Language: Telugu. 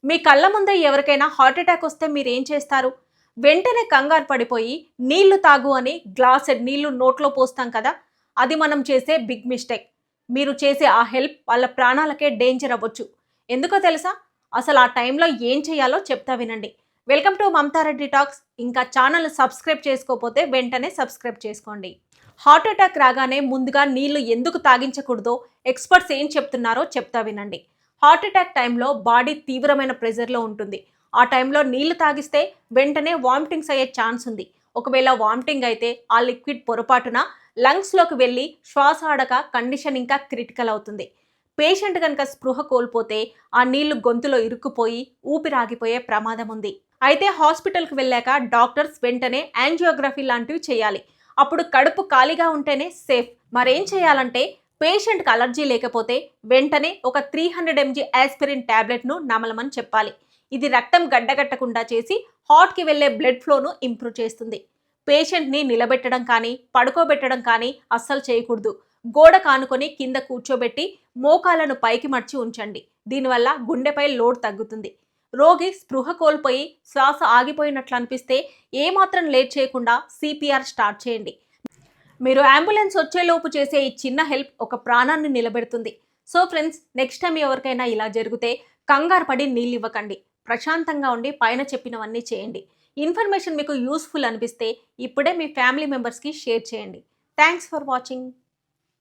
మీ కళ్ళ ముందే ఎవరికైనా హార్ట్ అటాక్ వస్తే మీరేం చేస్తారు? వెంటనే కంగారు పడిపోయి నీళ్లు తాగు అని గ్లాసెడ్ నీళ్లు నోట్లో పోస్తాం కదా! అది మనం చేసే బిగ్ మిస్టేక్. మీరు చేసే ఆ హెల్ప్ వాళ్ళ ప్రాణాలకే డేంజర్ అవ్వచ్చు. ఎందుకో తెలుసా? అసలు ఆ టైంలో ఏం చేయాలో చెప్తా వినండి. Welcome to Mamata Reddy talks. ఇంకా ఛానల్ సబ్స్క్రైబ్ చేసుకోకపోతే వెంటనే సబ్స్క్రైబ్ చేసుకోండి. హార్ట్ అటాక్ రాగానే ముందుగా నీళ్లు ఎందుకు తాగించకూడదో ఎక్స్పర్ట్స్ ఏం చెప్తున్నారో చెప్తా వినండి. హార్ట్ అటాక్ టైంలో బాడీ తీవ్రమైన ప్రెజర్లో ఉంటుంది. ఆ టైంలో నీళ్లు తాగిస్తే వెంటనే వామిటింగ్స్ అయ్యే ఛాన్స్ ఉంది. ఒకవేళ వామిటింగ్ అయితే ఆ లిక్విడ్ పొరపాటున లంగ్స్లోకి వెళ్ళి శ్వాస ఆడక కండిషన్ ఇంకా క్రిటికల్ అవుతుంది. పేషెంట్ కనుక స్పృహ కోల్పోతే ఆ నీళ్లు గొంతులో ఇరుక్కుపోయి ఊపిరాగిపోయే ప్రమాదం ఉంది. అయితే హాస్పిటల్కి వెళ్ళాక డాక్టర్స్ వెంటనే యాంజియోగ్రఫీ లాంటివి చేయాలి. అప్పుడు కడుపు ఖాళీగా ఉంటేనే సేఫ్. మరేం చేయాలంటే పేషెంట్కి అలర్జీ లేకపోతే వెంటనే ఒక 300 mg ఆస్పిరిన్ టాబ్లెట్ను నమలమని చెప్పాలి. ఇది రక్తం గడ్డగట్టకుండా చేసి హార్ట్కి వెళ్లే బ్లడ్ ఫ్లోను ఇంప్రూవ్ చేస్తుంది. పేషెంట్ని నిలబెట్టడం కానీ పడుకోబెట్టడం కానీ అస్సలు చేయకూడదు. గోడ కానుకొని కింద కూర్చోబెట్టి మోకాలను పైకి మర్చి ఉంచండి. దీనివల్ల గుండెపై లోడ్ తగ్గుతుంది. రోగి స్పృహ కోల్పోయి శ్వాస ఆగిపోయినట్లు అనిపిస్తే ఏమాత్రం లేట్ చేయకుండా సిపిఆర్ స్టార్ట్ చేయండి. మీరు అంబులెన్స్ వచ్చేలోపు చేసే ఈ చిన్న హెల్ప్ ఒక ప్రాణాన్ని నిలబెడుతుంది. సో ఫ్రెండ్స్, నెక్స్ట్ టైం ఎవరికైనా ఇలా జరిగితే కంగారు పడి నీళ్ళు ఇవ్వకండి. ప్రశాంతంగా ఉండి పైన చెప్పినవన్నీ చేయండి. ఇన్ఫర్మేషన్ మీకు యూస్ఫుల్ అనిపిస్తే ఇప్పుడే మీ ఫ్యామిలీ మెంబర్స్కి షేర్ చేయండి. Thanks for watching.